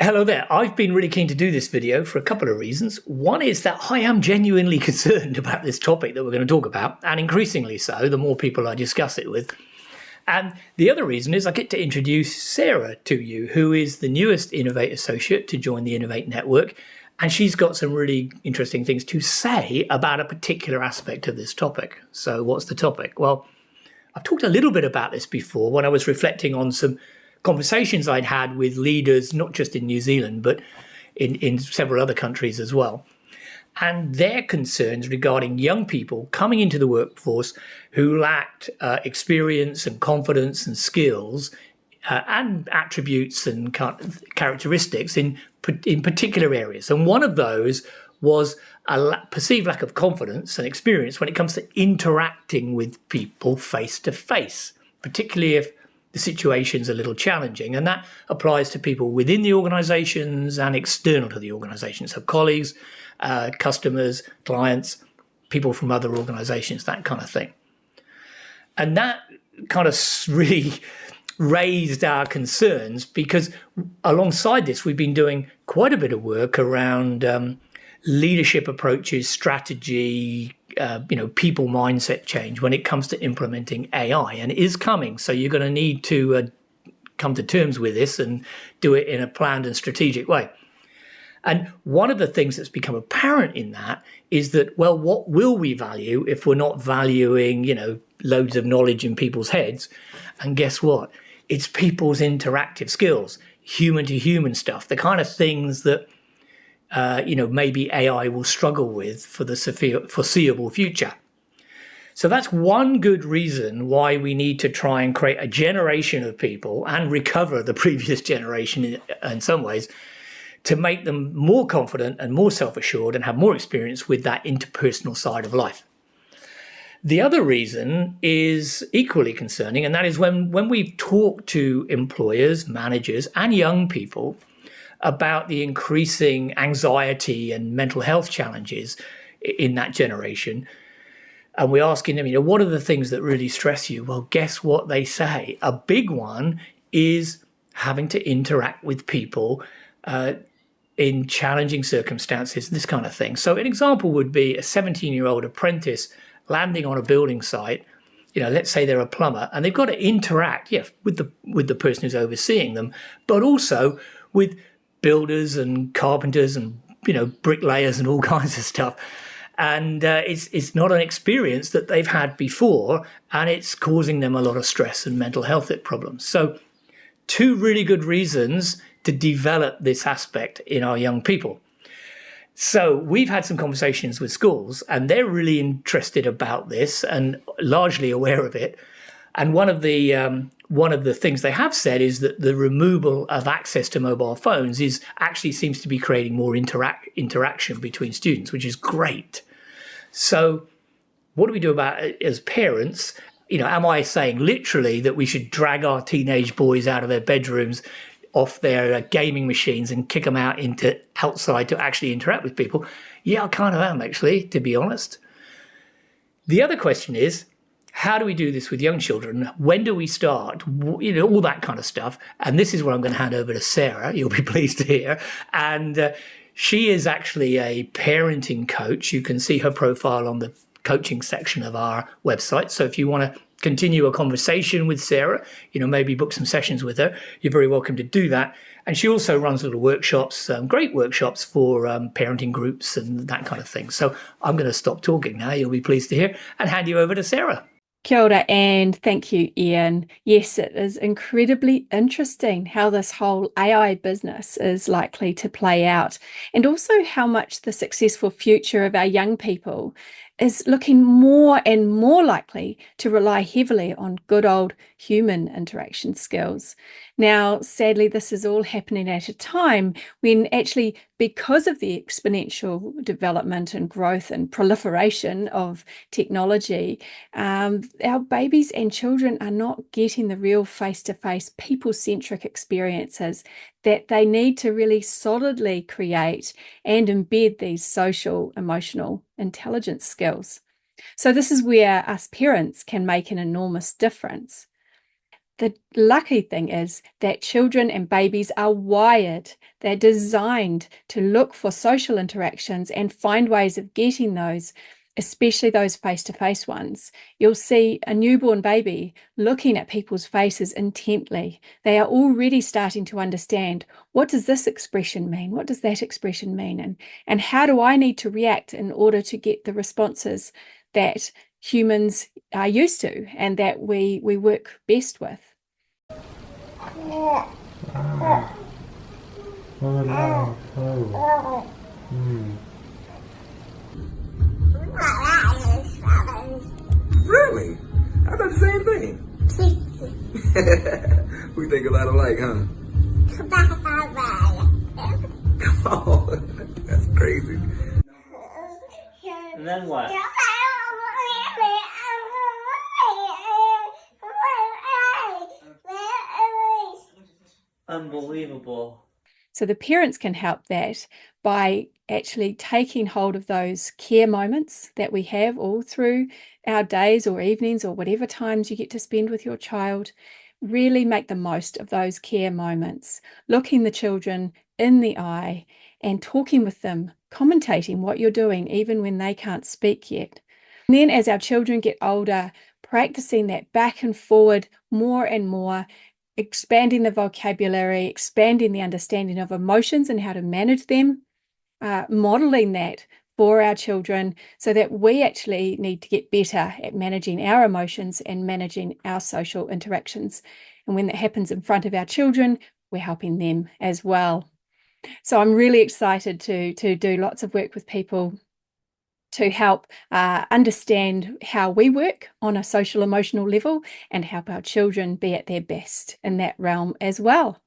Hello there. I've been really keen to do this video for a couple of reasons. One is that I am genuinely concerned about this topic that we're going to talk about, and increasingly so, the more people I discuss it with. And the other reason is I get to introduce Sarah to you, who is the newest Innovate Associate to join the Innovate Network. And she's got some really interesting things to say about a particular aspect of this topic. So what's the topic? Well, I've talked a little bit about this before when I was reflecting on some conversations I'd had with leaders, not just in New Zealand, but in several other countries as well. And their concerns regarding young people coming into the workforce who lacked experience and confidence and skills and attributes and characteristics in particular areas. And one of those was a perceived lack of confidence and experience when it comes to interacting with people face to face, particularly if the situation's a little challenging. And that applies to people within the organizations and external to the organizations. So colleagues, customers, clients, people from other organizations, that kind of thing. And that kind of really raised our concerns because alongside this, we've been doing quite a bit of work around leadership approaches, strategy, people mindset change when it comes to implementing AI, and it is coming. So you're going to need to come to terms with this and do it in a planned and strategic way. And one of the things that's become apparent in that is that, well, what will we value if we're not valuing, loads of knowledge in people's heads? And guess what? It's people's interactive skills, human to human stuff, the kind of things that maybe AI will struggle with for the foreseeable future. So that's one good reason why we need to try and create a generation of people and recover the previous generation in some ways to make them more confident and more self-assured and have more experience with that interpersonal side of life. The other reason is equally concerning, and that is when we talk to employers, managers, and young people about the increasing anxiety and mental health challenges in that generation. And we're asking them, what are the things that really stress you? Well, guess what they say? A big one is having to interact with people in challenging circumstances, this kind of thing. So an example would be a 17-year-old apprentice landing on a building site. Let's say they're a plumber, and they've got to interact, with the person who's overseeing them, but also with builders and carpenters and bricklayers and all kinds of stuff. And it's not an experience that they've had before, and it's causing them a lot of stress and mental health problems. So two really good reasons to develop this aspect in our young people. So we've had some conversations with schools, and they're really interested about this and largely aware of it. And one of the things they have said is that the removal of access to mobile phones seems to be creating more interaction between students, which is great. So what do we do about it as parents? Am I saying literally that we should drag our teenage boys out of their bedrooms, off their gaming machines, and kick them out into outside to actually interact with people? Yeah, I kind of am, actually, to be honest. The other question is, how do we do this with young children? When do we start? All that kind of stuff. And this is where I'm going to hand over to Sarah. You'll be pleased to hear. And she is actually a parenting coach. You can see her profile on the coaching section of our website. So if you want to continue a conversation with Sarah, maybe book some sessions with her, you're very welcome to do that. And she also runs little workshops, great workshops for parenting groups and that kind of thing. So I'm going to stop talking now, you'll be pleased to hear, and hand you over to Sarah. Kia ora, and thank you, Ian. Yes, it is incredibly interesting how this whole AI business is likely to play out, and also how much the successful future of our young people is looking more and more likely to rely heavily on good old human interaction skills. Now, sadly, this is all happening at a time when actually, because of the exponential development and growth and proliferation of technology, our babies and children are not getting the real face-to-face, people-centric experiences that they need to really solidly create and embed these social, emotional intelligence skills. So this is where us parents can make an enormous difference. the lucky thing is that children and babies are wired, they're designed to look for social interactions and find ways of getting those, especially those face-to-face ones. You'll see a newborn baby looking at people's faces intently. They are already starting to understand, what does this expression mean? What does that expression mean? And how do I need to react in order to get the responses that humans are used to and that we work best with? Really? I thought the same thing. We think a lot alike, huh? Come on. That's crazy. And then what? Unbelievable. So the parents can help that by actually taking hold of those care moments that we have all through our days or evenings or whatever times you get to spend with your child. Really make the most of those care moments, looking the children in the eye and talking with them, commentating what you're doing, even when they can't speak yet. And then as our children get older, practicing that back and forward more and more, expanding the vocabulary, expanding the understanding of emotions and how to manage them, modeling that for our children so that we actually need to get better at managing our emotions and managing our social interactions. And when that happens in front of our children, we're helping them as well. So I'm really excited to do lots of work with people to help understand how we work on a social emotional level and help our children be at their best in that realm as well.